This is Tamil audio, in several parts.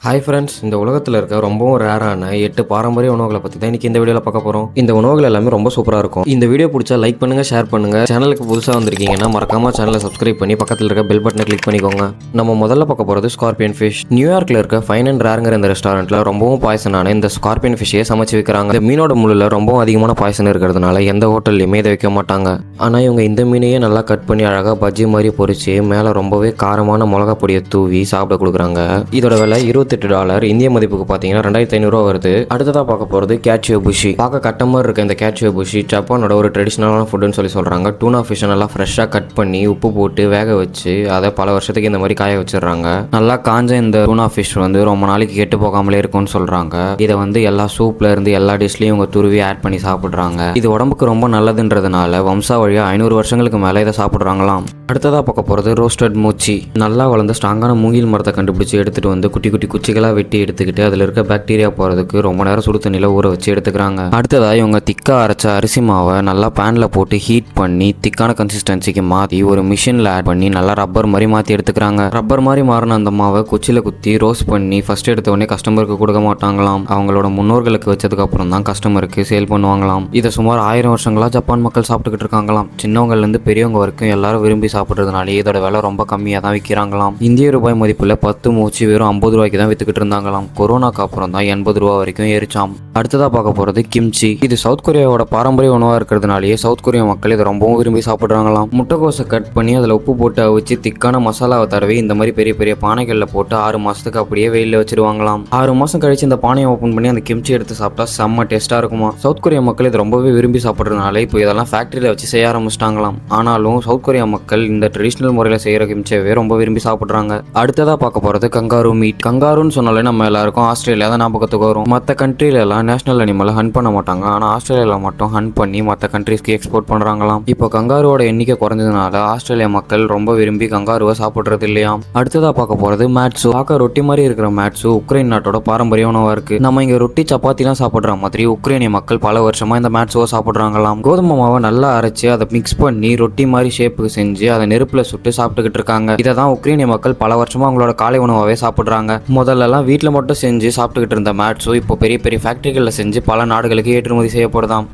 ஹாய் ஃப்ரெண்ட்ஸ், இந்த உலகத்தில் இருக்க ரொம்பவும் ரேரான 8 பாரம்பரிய உணவுகளை பற்றி தான் இன்றைக்கி இந்த வீடியோவில் பார்க்க போகிறோம். இந்த உணவுகள் எல்லாமே ரொம்ப சூப்பராக இருக்கும். இந்த வீடியோ பிடிச்சா லைக் பண்ணுங்கள், ஷேர் பண்ணுங்கள். சேனலுக்கு புதுசாக வந்திருக்கீங்கன்னா மறக்காம சேனலை சப்ஸ்கிரைப் பண்ணி பக்கத்தில் இருக்க பெல் பட்டனை கிளிக் பண்ணிக்கோங்க. நம்ம முதல்ல பார்க்க போகிறது ஸ்கார்பியன் ஃபிஷ். நியூயார்க்கில் இருக்க ஃபைன் அண்ட் ரேருங்கிற இந்த ரெஸ்டாரண்ட்டில் ரொம்பவும் பாய்சனான இந்த ஸ்கார்பியன் ஃபிஷ்ஷையே சமைச்சு வைக்கிறாங்க. இந்த மீனோட முள்ளில் ரொம்பவும் அதிகமான பாய்சன் இருக்கிறதுனால எந்த ஹோட்டல்லையுமே இதை வைக்க மாட்டாங்க. ஆனால் இவங்க இந்த மீனையே நல்லா கட் பண்ணி அழகாக பஜ்ஜி மாதிரி பொரிச்சு மேலே ரொம்பவே காரமான மிளகா பொடியை தூவி சாப்பிட கொடுக்குறாங்க. இதோட விலை $28. இந்திய மதிப்புக்கு பார்த்தீங்கன்னா $2500 வருது. அடுத்ததாக பார்க்க போகிறது கேட்சியோ புஷி. பார்க்க கட்ட மாதிரி இருக்க இந்த கேட்சியோ புஷி ஜப்பானோட ஒரு ட்ரெடிஷ்னலான ஃபுட்டுன்னு சொல்கிறாங்க. டூனா ஃபிஷ்ஷை நல்லா ஃப்ரெஷ்ஷாக கட் பண்ணி உப்பு போட்டு வேக வச்சு அதை பல வருஷத்துக்கு இந்த மாதிரி காய வச்சிடுறாங்க. நல்லா காஞ்ச இந்த டூனா ஃபிஷ் ரொம்ப நாளைக்கு கெட்டு போகாமலே இருக்கும்னு சொல்கிறாங்க. இதை எல்லா சூப்ல இருந்து எல்லா டிஷ்லையும் இவங்க துருவி ஆட் பண்ணி சாப்பிட்றாங்க. இது உடம்புக்கு ரொம்ப நல்லதுன்றதுனால வம்சா வழியாக 500 வருஷங்களுக்கு மேலே இதை சாப்பிட்றாங்களாம். அடுத்ததாக பார்க்க போகிறது ரோஸ்டட் மூச்சி. நல்லா வளர்ந்து ஸ்ட்ராங்கான மூங்கில் மரத்தை கண்டுபிடிச்சி எடுத்துகிட்டு குட்டி குட்டி குச்சிகளாக வெட்டி எடுத்துக்கிட்டு அதில் இருக்க பாக்டீரியா போகிறதுக்கு ரொம்ப நேரம் சுடு தண்ணியில் ஊற வச்சு எடுத்துக்கிறாங்க. அடுத்ததாக இவங்க திக்காக அரைச்ச அரிசி மாவை நல்லா பேனில் போட்டு ஹீட் பண்ணி திக்கான கன்சிஸ்டன்சிக்கு மாற்றி ஒரு மிஷினில் ஆட் பண்ணி நல்லா ரப்பர் மாதிரி மாற்றி எடுத்துக்கிறாங்க. ரப்பர் மாதிரி மாறின அந்த மாவை குச்சியில் குத்தி ரோஸ்ட் பண்ணி ஃபர்ஸ்ட் எடுத்த உடனே கஸ்டமருக்கு கொடுக்க மாட்டாங்களாம். அவங்களோட முன்னோர்களுக்கு வச்சதுக்கு அப்புறம் தான் கஸ்டமருக்கு சேல் பண்ணுவாங்களாம். இதை சுமார் 1000 வருஷங்களாக ஜப்பான் மக்கள் சாப்பிட்டுக்கிட்டு இருக்காங்களாம். சின்னவங்கலேருந்து பெரியவங்க வரைக்கும் எல்லாரும் விரும்பி சாப்பிட்றதுனால இதோட விலை ரொம்ப கம்மியாக தான் விற்கிறாங்களாம். இந்திய ரூபாய் மதிப்புள்ள 10 மூச்சு வெறும் 50 ரூபாய்க்கு தான் வித்துக்கிட்டு இருந்தாங்களாம். கொரோனாக்கு அப்புறம் தான் 80 ரூபா வரைக்கும் ஏறிச்சாம். அடுத்ததாக பார்க்க போகிறது கிம்ச்சி. இது சவுத் கொரியாவோட பாரம்பரிய உணவாக இருக்கிறதுனாலேயே சவுத் கொரியா மக்கள் இதை ரொம்பவும் விரும்பி சாப்பிட்றாங்களாம். முட்டைக்கோசை கட் பண்ணி அதில் உப்பு போட்டு அவிச்சு திக்கான மசாலாவை தடவி இந்த மாதிரி பெரிய பெரிய பானைகளில் போட்டு 6 மாதத்துக்கு அப்படியே வெயிலில் வச்சிருவாங்களாம். 6 மாதம் கழிச்சு இந்த பானையை ஓப்பன் பண்ணி அந்த கிம்ச்சி எடுத்து சாப்பிட்டா செம்ம டேஸ்ட்டாக இருக்குமா. சவுத் கொரியா மக்கள் இது ரொம்பவே விரும்பி சாப்பிட்றதுனால இப்போ இதெல்லாம் ஃபேக்ட்ரியில் வச்சு செய்ய ஆரம்பிச்சிட்டாங்களாம். ஆனாலும் சவுத் கொரியா மக்கள் இந்த ட்ரெடிஷ்னல் முறையில் செய்கிற கிம்ச்சியவே ரொம்ப விரும்பி சாப்பிட்றாங்க. அடுத்ததாக பார்க்க போகிறது கங்காரு மீட். கங்காருன்னு சொன்னாலே நம்ம எல்லாருக்கும் ஆஸ்திரேலியா தான் ஞாபகத்துக்கு வரும். மற்ற கண்ட்ரிலெல்லாம் நேஷனல் அனிமலை ஹண்ட் பண்ண மாட்டாங்க. ஆனால் ஆஸ்திரேலியாவில் மட்டும் ஹண்ட் பண்ணி மற்ற கண்ட்ரிஸ்க்கு எக்ஸ்போர்ட் பண்ணுறாங்களாம். இப்போ கங்காருவோட எண்ணிக்கை குறைஞ்சதுனால ஆஸ்திரேலியா மக்கள் ரொம்ப விரும்பி கங்காருவை சாப்பிட்றது இல்லையாம். அடுத்ததாக பார்க்க போகிறது மேட்ஸு. பார்க்க ரொட்டி மாதிரி இருக்கிற மேட்ஸு உக்ரைன் நாட்டோட பாரம்பரிய உணவாக இருக்கு. நம்ம இங்கே ரொட்டி சப்பாத்திலாம் சாப்பிட்ற மாதிரி உக்ரைனிய மக்கள் பல வருஷமா இந்த மேட்ஸுவை சாப்பிட்றாங்களாம். கோதுமை மாவை நல்லா அரைச்சு அதை மிக்ஸ் பண்ணி ரொட்டி மாதிரி ஷேப்புக்கு செஞ்சு அதை நெருப்புல சுட்டு சாப்பிட்டுக்கிட்டு இருக்காங்க. இதை தான் உக்ரைனிய மக்கள் பல வருஷமா அவங்களோட காலை உணவாகவே சாப்பிட்றாங்க. முதல்லலாம் வீட்டில் மட்டும் செஞ்சு சாப்பிட்டுக்கிட்டு இருந்த மேட்ஸோ இப்போ பெரிய பெரிய ஃபேக்டரிகளில் செஞ்சு பல நாடுகளுக்கு ஏற்றுமதி செய்யப்படுதாம்.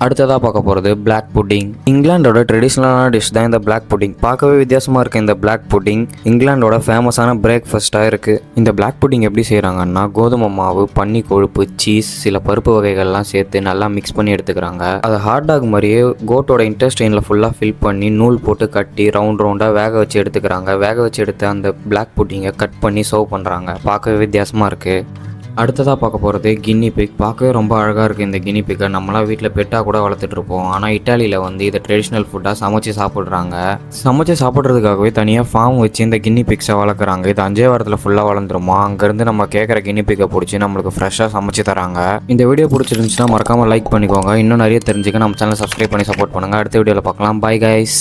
அடுத்ததாக பார்க்க போகிறது பிளாக் புட்டிங். இங்கிலாண்டோட ட்ரெடிஷ்னலான டிஷ் தான் இந்த பிளாக் புட்டிங். பார்க்கவே வித்தியாசமாக இருக்க இந்த பிளாக் புட்டிங் இங்கிலாண்டோட ஃபேமஸான பிரேக்ஃபாஸ்ட்டாக இருக்குது. இந்த பிளாக் புட்டிங் எப்படி செய்கிறாங்கன்னா கோதுமை மாவு, பன்னி கொழுப்பு, சீஸ், சில பருப்பு வகைகள்லாம் சேர்த்து நல்லா மிக்ஸ் பண்ணி எடுத்துக்கிறாங்க. அதை ஹாட் டாக் மாதிரியே கோட்டோட இன்டெஸ்டைனில் ஃபுல்லாக ஃபில் பண்ணி நூல் போட்டு கட்டி ரவுண்டாக வேக வச்சு எடுத்துக்கிறாங்க. வேக வச்சு எடுத்து அந்த பிளாக் புட்டிங்கை கட் பண்ணி சர்வ் பண்ணுறாங்க. பார்க்கவே வித்தியாசமாக இருக்குது. அடுத்ததாக பார்க்க போகிறது கின்னி பிக். பார்க்கவே ரொம்ப அழகாக இருக்குது இந்த கின்னி பிக்கை. நம்மளாம் வீட்டில் பெட்டாக கூட வளர்த்துட்ருப்போம். ஆனால் இட்டாலியில் இதை ட்ரெடிஷ்னல் ஃபுட்டாக சமைச்சு சாப்பிட்றாங்க. சமைச்சு சாப்பிட்றதுக்காகவே தனியாக ஃபார்ம் வச்சு இந்த கின்னி பிக்ஸை வளர்க்குறாங்க. இது 5 வாரத்தில் ஃபுல்லாக வளர்ந்துருமா. அங்கேருந்து நம்ம கேட்குற கின்னி பிக்கை பிடிச்சி நம்மளுக்கு ஃப்ரெஷ்ஷாக சமைச்சு தராங்க. இந்த வீடியோ பிடிச்சிருந்துச்சுன்னா மறக்காமல் லைக் பண்ணிக்கோங்க. இன்னும் நிறைய தெரிஞ்சுக்க நம்ம சேனலை சப்ஸ்கிரைப் பண்ணி சப்போர்ட் பண்ணுங்கள். அடுத்த வீடியோவில் பார்க்கலாம். Bye guys.